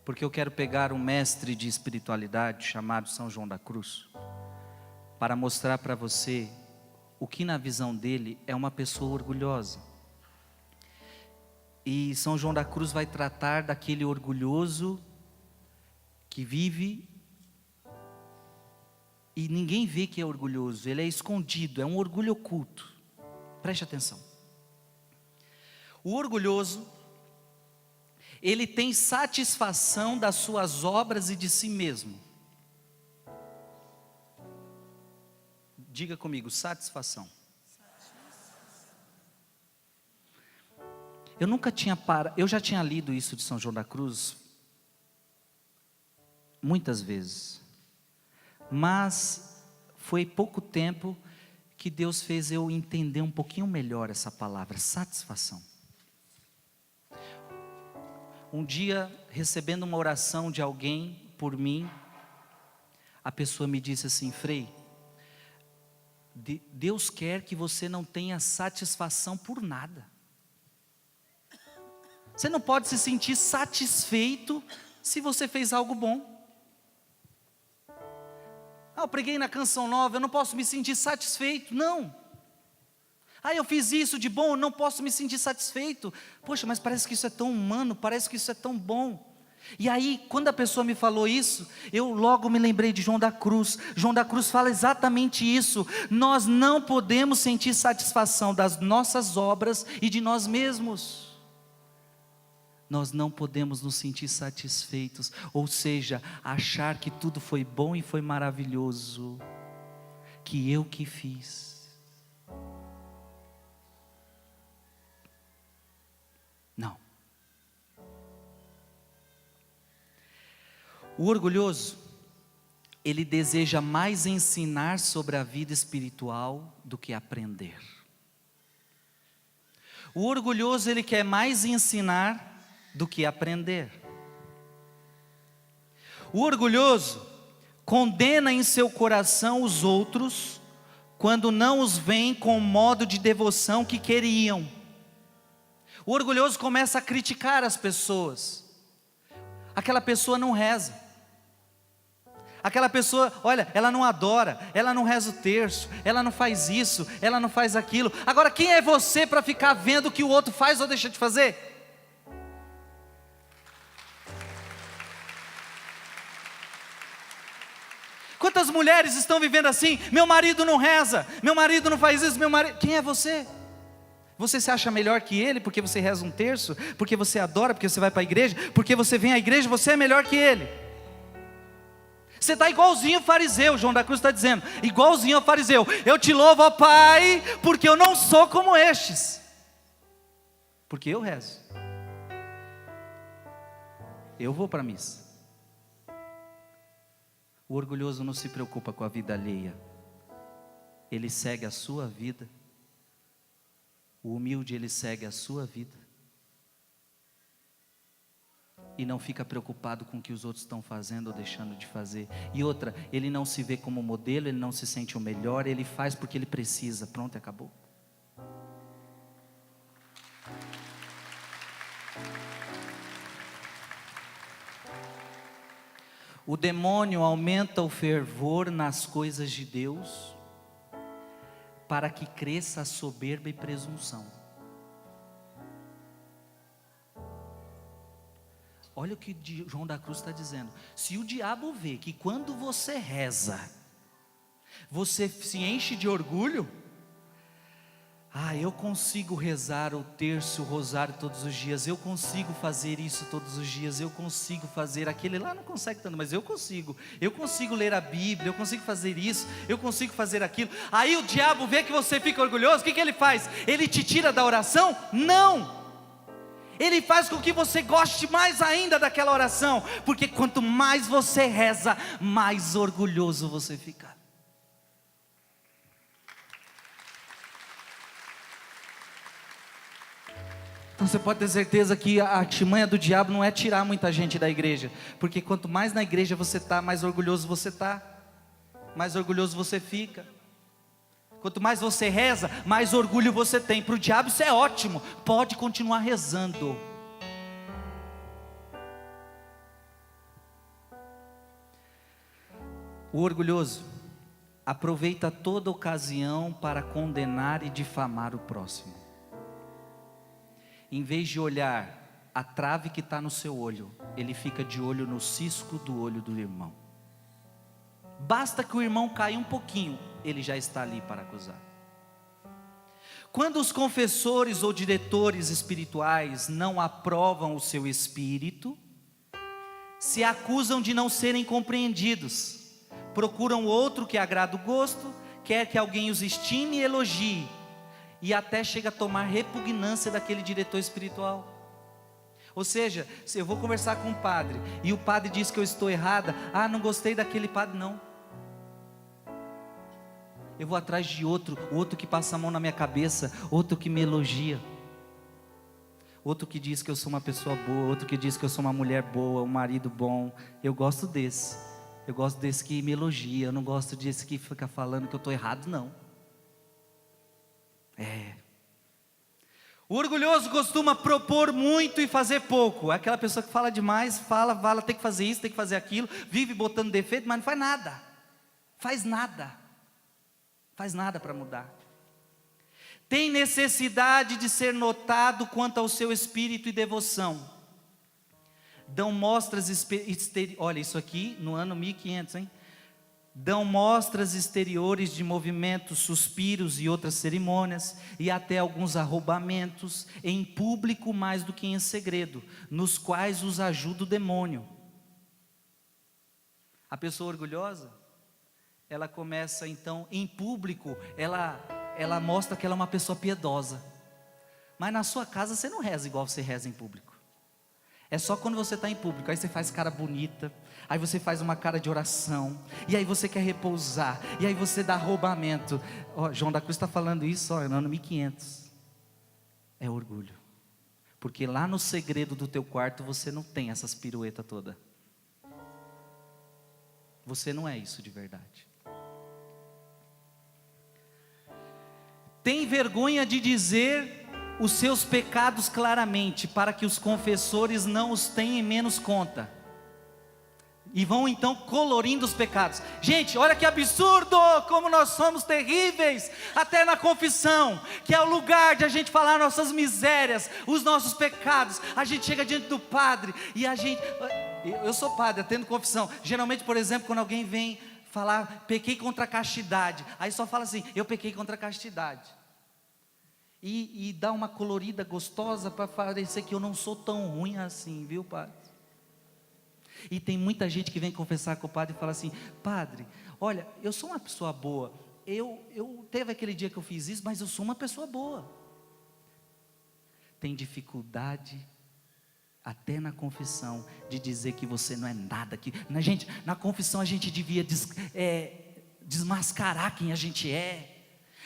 Porque eu quero pegar um mestre de espiritualidade chamado São João da Cruz, para mostrar para você o que na visão dele é uma pessoa orgulhosa. E São João da Cruz vai tratar daquele orgulhoso que vive e ninguém vê que é orgulhoso, ele é escondido, é um orgulho oculto. Preste atenção. O orgulhoso, ele tem satisfação das suas obras e de si mesmo. Diga comigo, satisfação. Eu já tinha lido isso de São João da Cruz muitas vezes, mas foi pouco tempo que Deus fez eu entender um pouquinho melhor essa palavra, satisfação. Um dia, recebendo uma oração de alguém por mim, a pessoa me disse assim: Frei, Deus quer que você não tenha satisfação por nada. Você não pode se sentir satisfeito se você fez algo bom. Eu preguei na Canção Nova, eu não posso me sentir satisfeito, não. Eu fiz isso de bom, eu não posso me sentir satisfeito. Poxa, mas parece que isso é tão humano, parece que isso é tão bom. E aí, quando a pessoa me falou isso, eu logo me lembrei de João da Cruz. João da Cruz fala exatamente isso. Nós não podemos sentir satisfação das nossas obras e de nós mesmos. Nós não podemos nos sentir satisfeitos, ou seja, achar que tudo foi bom e foi maravilhoso, que eu que fiz. Não. O orgulhoso, ele deseja mais ensinar sobre a vida espiritual do que aprender. O orgulhoso, ele quer mais ensinar do que aprender. O orgulhoso condena em seu coração os outros quando não os veem com o modo de devoção que queriam. O orgulhoso começa a criticar as pessoas. Aquela pessoa não reza. Aquela pessoa, olha, ela não adora, ela não reza o terço, ela não faz isso, ela não faz aquilo. Agora, quem é você para ficar vendo o que o outro faz ou deixa de fazer? Quantas mulheres estão vivendo assim? Meu marido não reza, meu marido não faz isso, meu marido... Quem é você? Você se acha melhor que ele porque você reza um terço? Porque você adora, porque você vai para a igreja? Porque você vem à igreja, você é melhor que ele? Você está igualzinho ao fariseu, João da Cruz está dizendo, igualzinho ao fariseu. Eu te louvo, ó Pai, porque eu não sou como estes. Porque eu rezo. Eu vou para a missa. O orgulhoso não se preocupa com a vida alheia. Ele segue a sua vida. O humilde, ele segue a sua vida. E não fica preocupado com o que os outros estão fazendo ou deixando de fazer. E outra, ele não se vê como modelo, ele não se sente o melhor, ele faz porque ele precisa. Pronto, acabou. O demônio aumenta o fervor nas coisas de Deus, para que cresça a soberba e presunção. Olha o que João da Cruz está dizendo. Se o diabo vê que quando você reza, você se enche de orgulho, eu consigo rezar o terço, o rosário todos os dias, eu consigo fazer isso todos os dias, eu consigo fazer aquele lá, não consegue tanto, mas eu consigo ler a Bíblia, eu consigo fazer isso, eu consigo fazer aquilo. Aí o diabo vê que você fica orgulhoso, o que ele faz? Ele te tira da oração? Não! Ele faz com que você goste mais ainda daquela oração, porque quanto mais você reza, mais orgulhoso você fica. Então você pode ter certeza que a artimanha do diabo não é tirar muita gente da igreja, porque quanto mais na igreja você está, mais orgulhoso você está, mais orgulhoso você fica. Quanto mais você reza, mais orgulho você tem. Para o diabo isso é ótimo, pode continuar rezando. O orgulhoso aproveita toda ocasião para condenar e difamar o próximo. Em vez de olhar a trave que está no seu olho, ele fica de olho no cisco do olho do irmão. Basta que o irmão caia um pouquinho, ele já está ali para acusar. Quando os confessores ou diretores espirituais não aprovam o seu espírito, se acusam de não serem compreendidos, procuram outro que agrada o gosto, quer que alguém os estime e elogie, e até chega a tomar repugnância daquele diretor espiritual. Ou seja, se eu vou conversar com um padre, e o padre diz que eu estou errada, não gostei daquele padre, não. Eu vou atrás de outro, o outro que passa a mão na minha cabeça, outro que me elogia, outro que diz que eu sou uma pessoa boa, outro que diz que eu sou uma mulher boa, um marido bom. Eu gosto desse que me elogia, eu não gosto desse que fica falando que eu estou errado, não. O orgulhoso costuma propor muito e fazer pouco. É aquela pessoa que fala demais, fala, tem que fazer isso, tem que fazer aquilo, vive botando defeito, mas não faz nada. Faz nada para mudar. Tem necessidade de ser notado quanto ao seu espírito e devoção. Dão mostras olha isso aqui no ano 1500, hein? Dão mostras exteriores de movimentos, suspiros e outras cerimônias, e até alguns arrombamentos, em público mais do que em segredo, nos quais os ajuda o demônio. A pessoa orgulhosa, ela começa então, em público, ela mostra que ela é uma pessoa piedosa, mas na sua casa você não reza igual você reza em público. É só quando você está em público, aí você faz cara bonita, aí você faz uma cara de oração, e aí você quer repousar, e aí você dá arrombamento. João da Cruz está falando isso no ano 1500. É orgulho, porque lá no segredo do teu quarto você não tem essas piruetas todas. Você não é isso de verdade. Tem vergonha de dizer os seus pecados claramente, para que os confessores não os tenham em menos conta. E vão então colorindo os pecados. Gente, olha que absurdo, como nós somos terríveis, até na confissão, que é o lugar de a gente falar nossas misérias, os nossos pecados. A gente chega diante do padre, e a gente... Eu sou padre, atendo confissão. Geralmente, por exemplo, quando alguém vem falar, pequei contra a castidade, aí só fala assim, eu pequei contra a castidade. E dá uma colorida gostosa para parecer que eu não sou tão ruim assim, viu, padre? E tem muita gente que vem confessar com o padre e fala assim, padre, olha, eu sou uma pessoa boa, eu teve aquele dia que eu fiz isso, mas eu sou uma pessoa boa. Tem dificuldade até na confissão de dizer que você não é nada, gente, na confissão a gente devia desmascarar quem a gente é.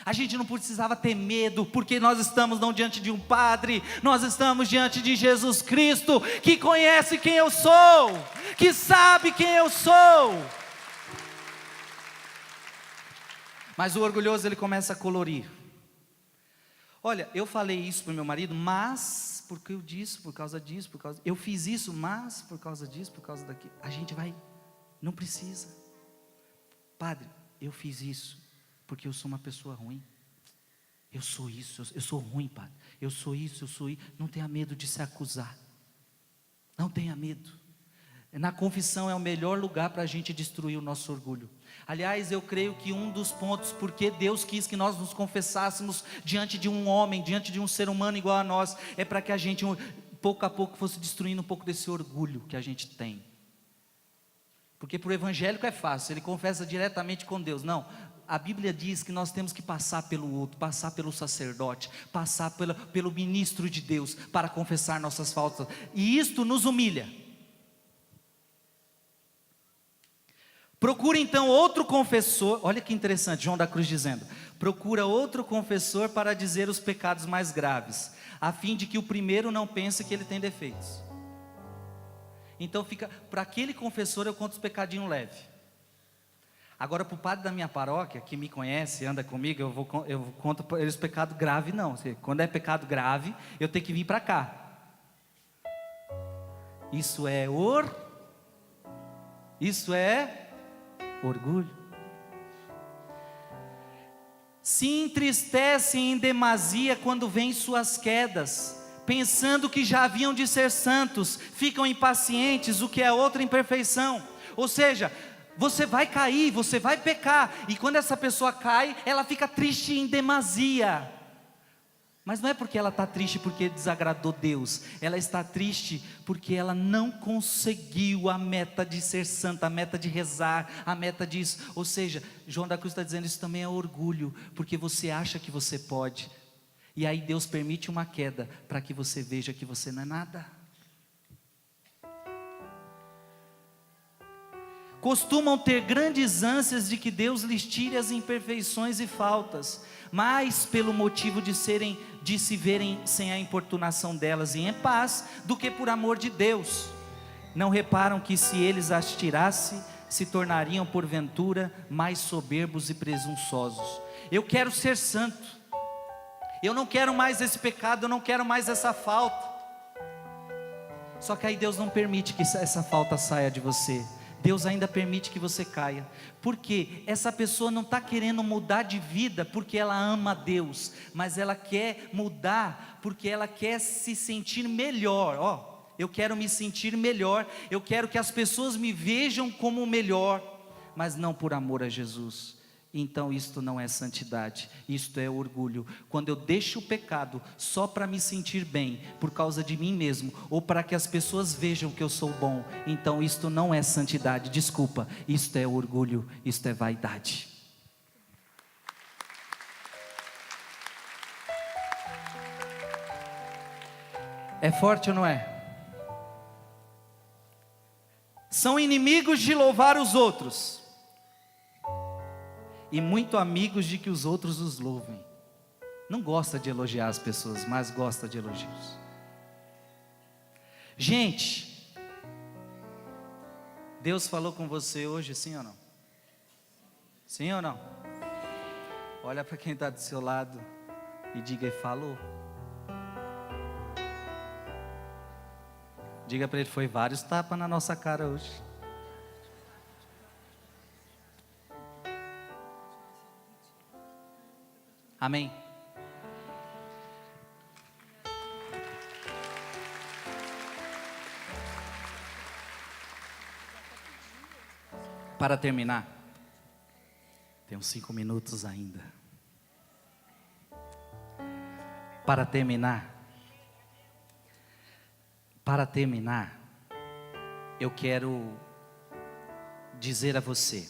A gente não precisava ter medo, porque nós estamos não diante de um padre, nós estamos diante de Jesus Cristo, que conhece quem eu sou, que sabe quem eu sou. Mas o orgulhoso, ele começa a colorir. Olha, eu falei isso para o meu marido, mas porque eu disse, por causa disso, eu fiz isso, mas por causa disso, por causa daquilo. A gente vai, não precisa. Padre, eu fiz isso porque eu sou uma pessoa ruim. Eu sou isso, eu sou ruim, padre. Eu sou isso. Não tenha medo de se acusar. Não tenha medo. Na confissão é o melhor lugar para a gente destruir o nosso orgulho. Aliás, eu creio que um dos pontos porque Deus quis que nós nos confessássemos diante de um homem, diante de um ser humano igual a nós, é para que a gente, pouco a pouco, fosse destruindo um pouco desse orgulho que a gente tem. Porque para o evangélico é fácil, ele confessa diretamente com Deus. Não, a Bíblia diz que nós temos que passar pelo outro, passar pelo sacerdote, passar pelo ministro de Deus, para confessar nossas faltas, e isto nos humilha. Procura então outro confessor, olha que interessante, João da Cruz dizendo, procura outro confessor para dizer os pecados mais graves, a fim de que o primeiro não pense que ele tem defeitos. Então fica, para aquele confessor eu conto os pecadinhos leves. Agora para o padre da minha paróquia, que me conhece, anda comigo, eu conto para eles pecado grave não. Quando é pecado grave, eu tenho que vir para cá. Isso é orgulho. Se entristecem em demasia quando veem suas quedas, pensando que já haviam de ser santos, ficam impacientes, o que é outra imperfeição. Ou seja, você vai cair, você vai pecar, e quando essa pessoa cai, ela fica triste em demasia. Mas não é porque ela está triste porque desagradou Deus, ela está triste porque ela não conseguiu a meta de ser santa, a meta de rezar, a meta disso. Ou seja, João da Cruz está dizendo, isso também é orgulho, porque você acha que você pode, e aí Deus permite uma queda, para que você veja que você não é nada. Costumam ter grandes ânsias de que Deus lhes tire as imperfeições e faltas, mais pelo motivo de se verem sem a importunação delas e em paz, do que por amor de Deus. Não reparam que se eles as tirassem, se tornariam porventura mais soberbos e presunçosos. Eu quero ser santo, eu não quero mais esse pecado, eu não quero mais essa falta. Só que aí Deus não permite que essa falta saia de você. Deus ainda permite que você caia, porque essa pessoa não está querendo mudar de vida porque ela ama a Deus, mas ela quer mudar porque ela quer se sentir melhor. Eu quero me sentir melhor, eu quero que as pessoas me vejam como o melhor, mas não por amor a Jesus. Então isto não é santidade, isto é orgulho. Quando eu deixo o pecado só para me sentir bem, por causa de mim mesmo, ou para que as pessoas vejam que eu sou bom, então isto não é santidade, desculpa, isto é orgulho, isto é vaidade. É forte ou não é? São inimigos de louvar os outros, e muito amigos de que os outros os louvem. Não gosta de elogiar as pessoas, mas gosta de elogios. Gente, Deus falou com você hoje, sim ou não? Sim ou não? Olha para quem está do seu lado e diga, falou. Diga para ele, foi vários tapas na nossa cara hoje. Amém? Para terminar, temos 5 minutos ainda. Para terminar, eu quero dizer a você,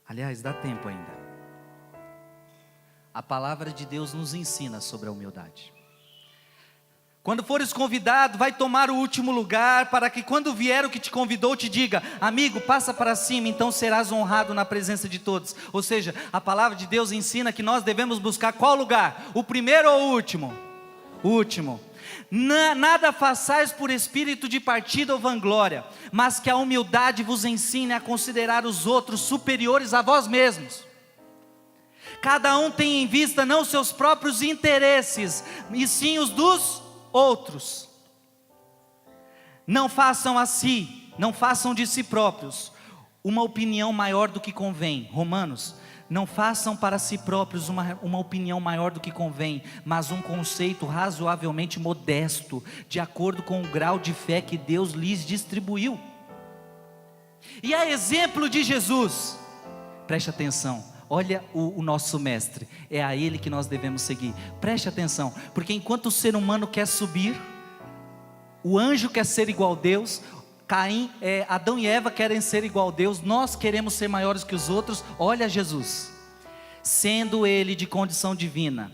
aliás, dá tempo ainda. A palavra de Deus nos ensina sobre a humildade. Quando fores convidado, vai tomar o último lugar, para que quando vier o que te convidou, te diga, amigo, passa para cima, então serás honrado na presença de todos. Ou seja, a palavra de Deus ensina que nós devemos buscar qual lugar? O primeiro ou o último? O último. Nada façais por espírito de partida ou vanglória, mas que a humildade vos ensine a considerar os outros superiores a vós mesmos. Cada um tem em vista não seus próprios interesses, e sim os dos outros. Não façam não façam de si próprios uma opinião maior do que convém. Romanos, não façam para si próprios uma opinião maior do que convém, mas um conceito razoavelmente modesto, de acordo com o grau de fé que Deus lhes distribuiu. E a exemplo de Jesus, preste atenção. Olha o nosso mestre, é a ele que nós devemos seguir. Preste atenção, porque enquanto o ser humano quer subir, o anjo quer ser igual a Deus, Adão e Eva querem ser igual a Deus, nós queremos ser maiores que os outros. Olha Jesus, sendo ele de condição divina,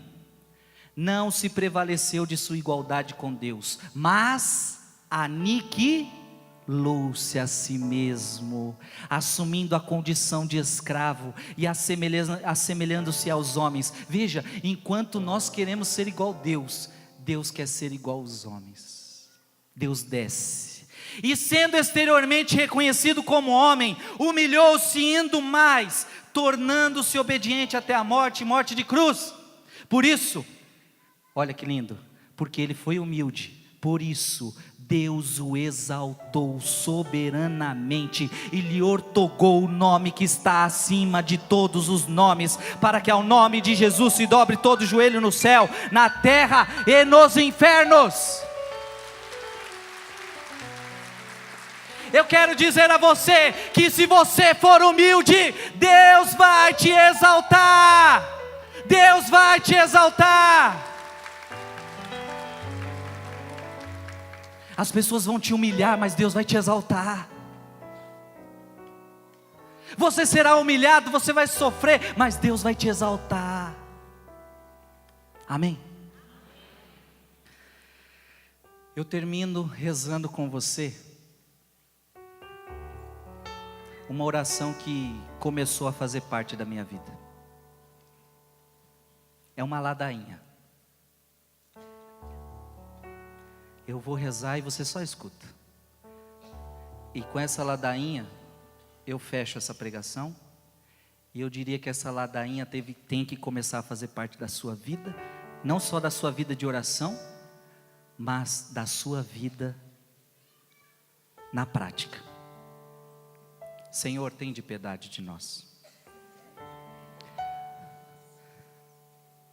não se prevaleceu de sua igualdade com Deus, mas igualou-se a si mesmo, assumindo a condição de escravo e assemelhando-se aos homens. Veja, enquanto nós queremos ser igual a Deus, Deus quer ser igual aos homens. Deus desce, e sendo exteriormente reconhecido como homem, humilhou-se indo mais, tornando-se obediente até a morte, morte de cruz. Por isso, olha que lindo, porque ele foi humilde, por isso Deus o exaltou soberanamente e lhe outorgou o nome que está acima de todos os nomes, para que ao nome de Jesus se dobre todo joelho no céu, na terra e nos infernos. Eu quero dizer a você que se você for humilde, Deus vai te exaltar. Deus vai te exaltar. As pessoas vão te humilhar, mas Deus vai te exaltar. Você será humilhado, você vai sofrer, mas Deus vai te exaltar. Amém? Eu termino rezando com você uma oração que começou a fazer parte da minha vida. É uma ladainha. Eu vou rezar e você só escuta. E com essa ladainha, eu fecho essa pregação. E eu diria que essa ladainha tem que começar a fazer parte da sua vida. Não só da sua vida de oração, mas da sua vida na prática. Senhor, tem de piedade de nós.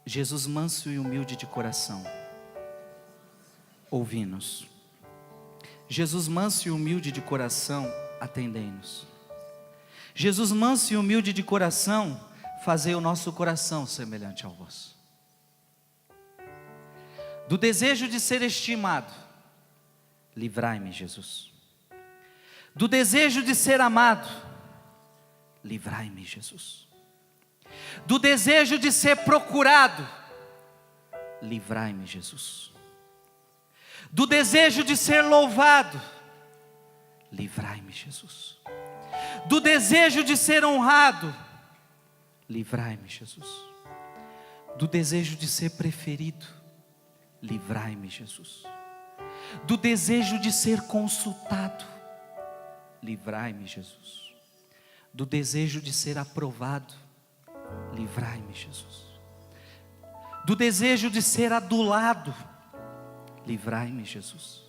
Jesus manso e humilde de coração, ouvi-nos. Jesus manso e humilde de coração, atendei-nos. Jesus manso e humilde de coração, fazei o nosso coração semelhante ao vosso. Do desejo de ser estimado, livrai-me, Jesus. Do desejo de ser amado, livrai-me, Jesus. Do desejo de ser procurado, livrai-me, Jesus. Do desejo de ser louvado, livrai-me, Jesus. Do desejo de ser honrado, livrai-me, Jesus. Do desejo de ser preferido, livrai-me, Jesus. Do desejo de ser consultado, livrai-me, Jesus. Do desejo de ser aprovado, livrai-me, Jesus. Do desejo de ser adulado, livrai-me, Jesus.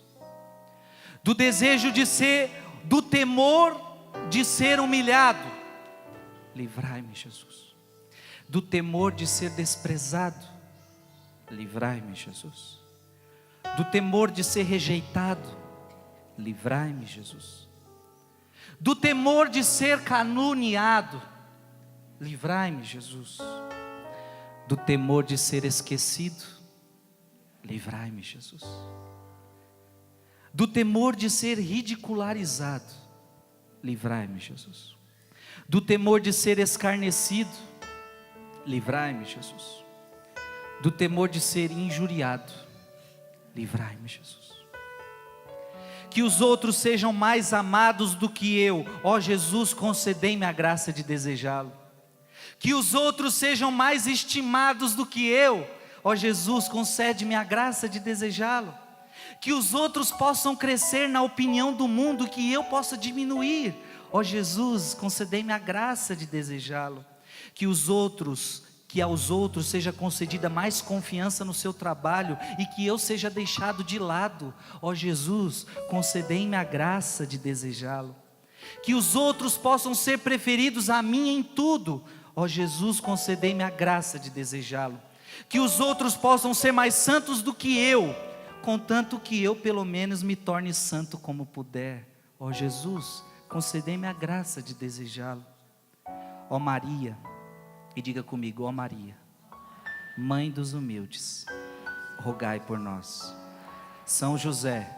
Do desejo de ser, do temor de ser humilhado, livrai-me, Jesus. Do temor de ser desprezado, livrai-me, Jesus. Do temor de ser rejeitado, livrai-me, Jesus. Do temor de ser caluniado, livrai-me, Jesus. Do temor de ser esquecido, livrai-me, Jesus. Do temor de ser ridicularizado, livrai-me, Jesus. Do temor de ser escarnecido, livrai-me, Jesus. Do temor de ser injuriado, livrai-me, Jesus. Que os outros sejam mais amados do que eu, ó Jesus, concedei-me a graça de desejá-lo. Que os outros sejam mais estimados do que eu, ó Jesus, concede-me a graça de desejá-lo. Que os outros possam crescer na opinião do mundo, que eu possa diminuir, ó Jesus, concedei-me a graça de desejá-lo. Que aos outros seja concedida mais confiança no seu trabalho e que eu seja deixado de lado, ó Jesus, concedei-me a graça de desejá-lo. Que os outros possam ser preferidos a mim em tudo, ó Jesus, concedei-me a graça de desejá-lo. Que os outros possam ser mais santos do que eu, contanto que eu pelo menos me torne santo como puder, ó Jesus, concedei-me a graça de desejá-lo. Ó Maria, e diga comigo, ó Maria, Mãe dos humildes, rogai por nós. São José,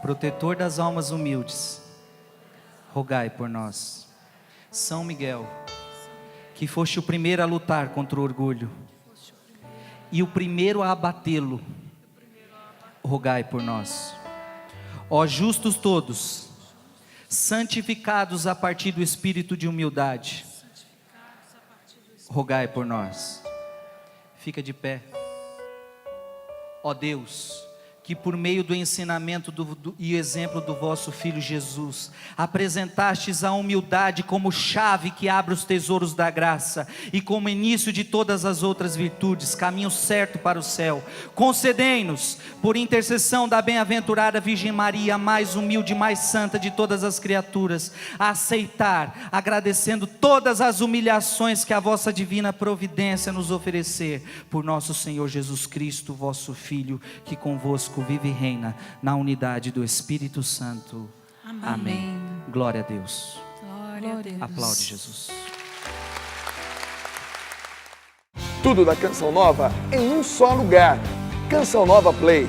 protetor das almas humildes, rogai por nós. São Miguel, que foste o primeiro a lutar contra o orgulho e o primeiro a abatê-lo, rogai por nós. Ó justos todos, santificados a partir do espírito de humildade, rogai por nós. Fica de pé. Ó Deus, que por meio do ensinamento e exemplo do vosso Filho Jesus, apresentastes a humildade como chave que abre os tesouros da graça, e como início de todas as outras virtudes, caminho certo para o céu, concedei-nos, por intercessão da bem-aventurada Virgem Maria, a mais humilde e mais santa de todas as criaturas, a aceitar, agradecendo todas as humilhações que a vossa divina providência nos oferecer, por nosso Senhor Jesus Cristo, vosso Filho, que convosco vive e reina na unidade do Espírito Santo. Amém. Glória a Deus. Glória a Deus. Aplaude Jesus. Tudo da Canção Nova em um só lugar. Canção Nova Play.